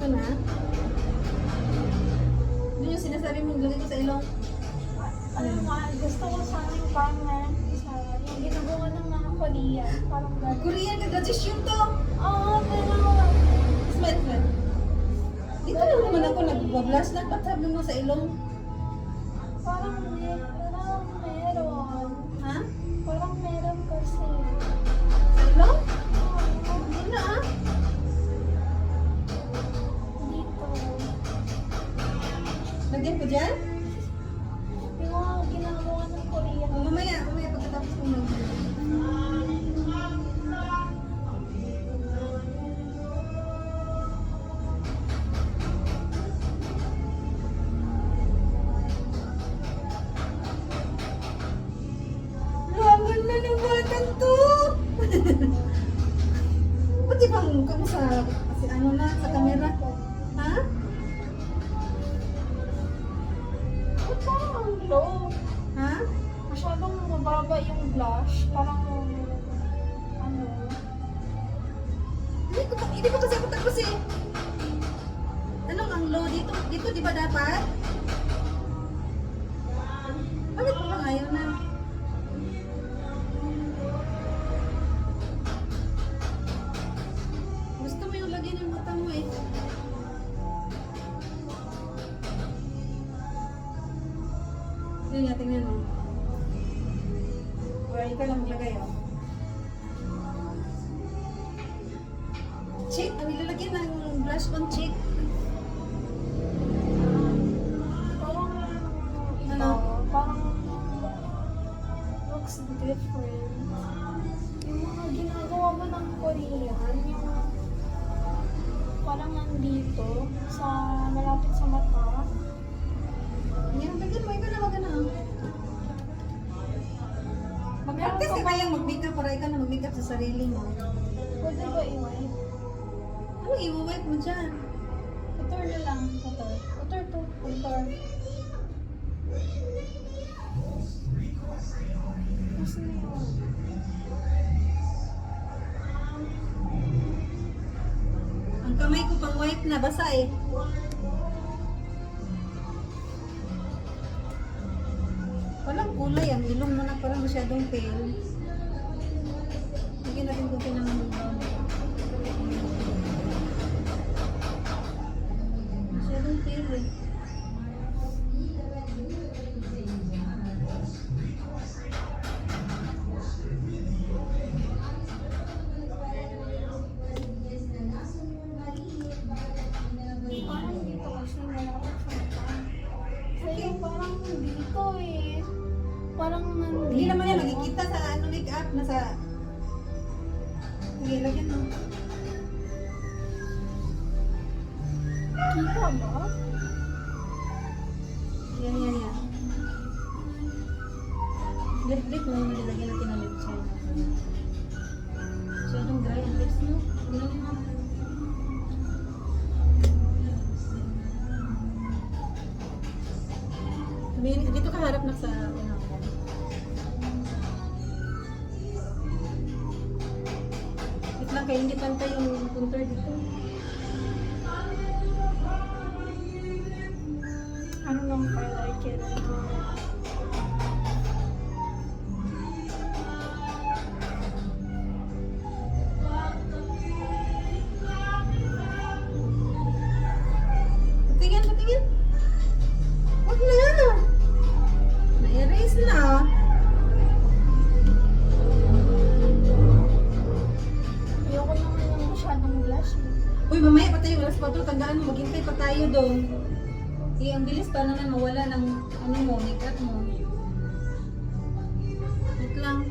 Ito na. Ano yung sinasabi mong lagay ko sa ilong? Alam mo, gusto ko sana yung parang meron sa yung ginagawa ng mga Korean. Parang gano'n. Korean ka, gadgets yun to. Oo, pero Smile, smile. Dito lang naman ako nagbablash na. Ba't sabi mo sa ilong? parang meron. Ha? Parang meron kasi. Sa ilong? Oo, Hindi na ah. dito. Lagyan ko dyan? Yung mga ginagawa ng Korean. O, mamaya pagkatapos ko mag- Laman na ng batang to! Pati bang mukha mo sa, kasi ano na, sa camera? Ha? Ba't parang ang low? Ha? Masyadong mababa yung blush. Parang ano. Hindi pa kasi ako tapos eh. Anong ang low dito? Dito di ba dapat? Bakit pa bang ayaw na? Gusto mo yung lagyan yung mata mo eh. Yun nga, tingnan mo. Or ikaw lang maglagay oh. Cheek, ang ilalagyan ng blush on cheek. Parang ito. Ano? Parang looks different. Yung mga ginagawa mo ng Korean, yung parang nandito, sa malapit sa mata. Yan, lagyan mo. Ikaw na wag na. Mag-practice ka kayang mag-makeup para ikaw na mag-makeup sa sarili mo. Pwede ba i-wipe? Ano i-wipe mo dyan? Putor na lang. Putor. Putor to. Putor. Kasi Ang kamay ko pang wipe na, basa eh. Walang kulay, ang ilong mo na parang masyadong pale. Bigyan natin kunti ng brown. Masyadong pale eh. parang dito kasi malapit sa mata. Sa'yo parang dito eh. Parang nandito. Hindi naman yan nakikita sa ano make-up, nasa... Sige, lagyan mo. Kita ba? Yan, yan, yan. Lip mo, nilagyan natin ng lip shine. Masyadong dry ang lips mo. Ano mo? Dito ka harap na sa ano. Wait lang kayo, hindi pantay yung contour dito. Ano lang highlighter? Patingin, patingin. Wag na. Na-erase na. Ayoko naman yung masyadong blush eh. Uy, mamaya pa tayo, alas 4, tandaan mo, maghintay pa tayo doon. Eh, ang bilis pa naman mawala ng ano mo, makeup mo. Wait lang.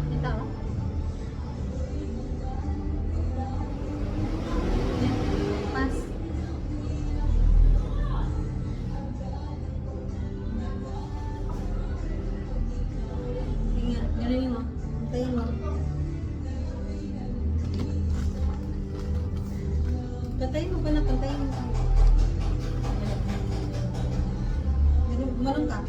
Ito, oh. Pas. Kantayin mo pa na, kantayin mo. Ganun, gumalong ka.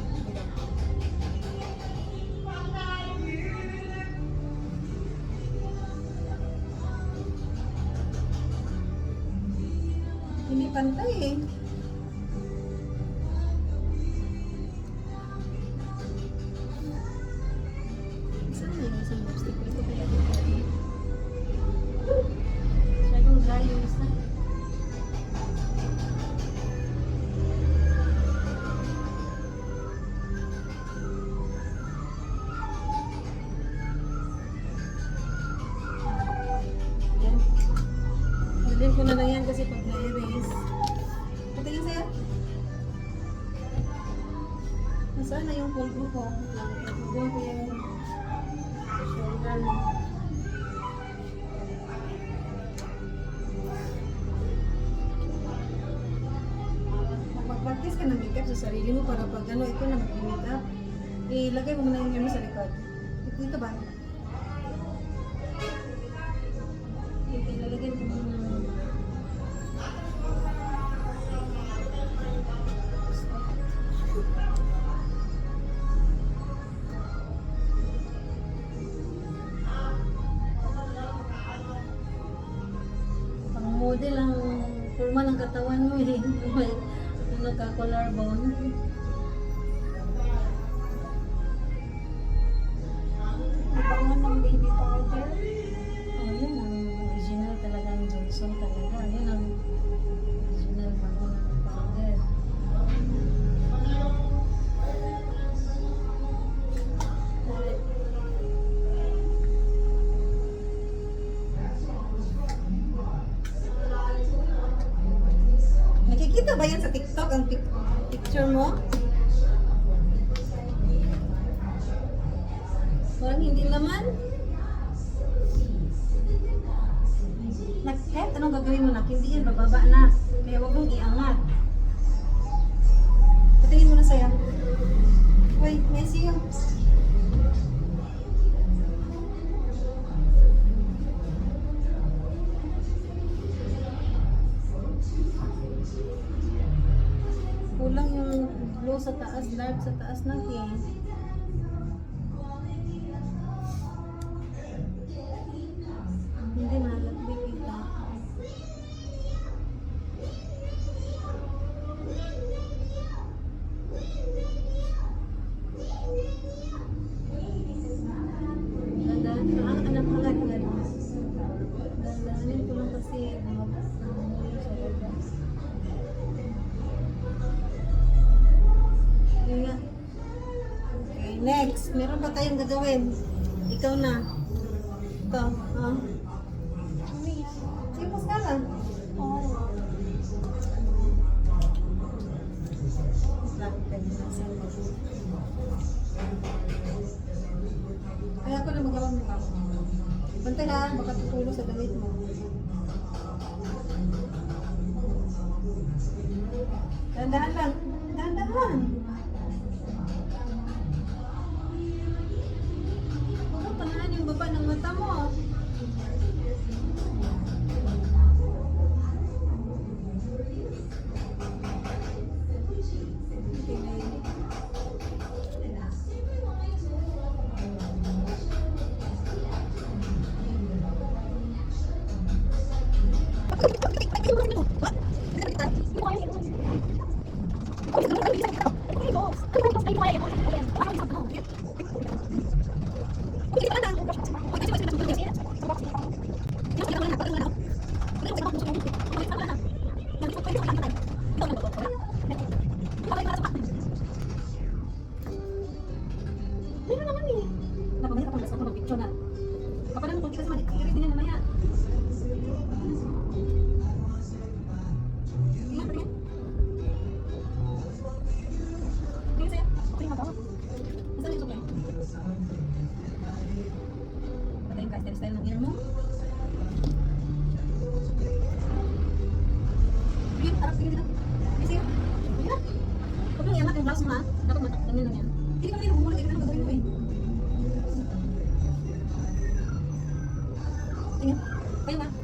Hindi pantay eh. Saan na yung isang lipstick ko? Ito kaya ito. Siya yung dry yung isa. Yan. Dalhin ko na lang yan kasi pag na-erase. Patingin sa'yo. Nasaan na yung pulpo ko? Doon ko yung shoulder mo. Mag-practice ka ng makeup sa sarili mo para pag ano, ito na mag-makeup. Ilagay mo muna yung hair mo sa likod. Dito ba? Ilalagay mo muna. Pang model ang forma ng katawan mo eh. May nagka-collarbone. Nabangan ng baby powder. Oh, yun ang original talaga ng Johnson talaga. Yun ang original bango ng powder. Nakikita ba yan sa TikTok ang picture mo? Parang hindi naman. Kahit anong gagawin mo na, hindi yan, bababa na. Kaya huwag mong iangat. Patingin mo na sa'yo. Uy, messy yun. Kulang yung glow sa taas, dark sa taas natin. Hindi malagbi kita. Dahan-dahan. Anak ko lang. Dahan-dahanin ko lang kasi sa loob. Yun nga. Okay, next. Meron pa tayong gagawin. Ikaw na. Ikaw. Ano yan? Sige, pas ka lang. Oh. Kaya ako na magawa mo ka. Pantay ha, baka tutulo sa damit mo. Dahan-dahan lang. Dahan-dahan. Huwag kang panahan yung baba ng mata mo. Meron naman eh. Napamaya ka pang mag-picture na. Kapag naman kung kasi mag-i-rate din yan mamaya. Tingnan, tingnan. Tingnan sa'yo. Okay nga ba? Nasaan yung suklay? Patayin ka, style ng hair mo. Yun, harap tingin dito. Yes, yun. Yun na. Huwag mong iangat yung blouse mo ha. Dapat matak. Ganyan lang yan. Hindi ka pala yung humulog. Hindi ka na gagawin mo eh. Tingnan. Kayo ba?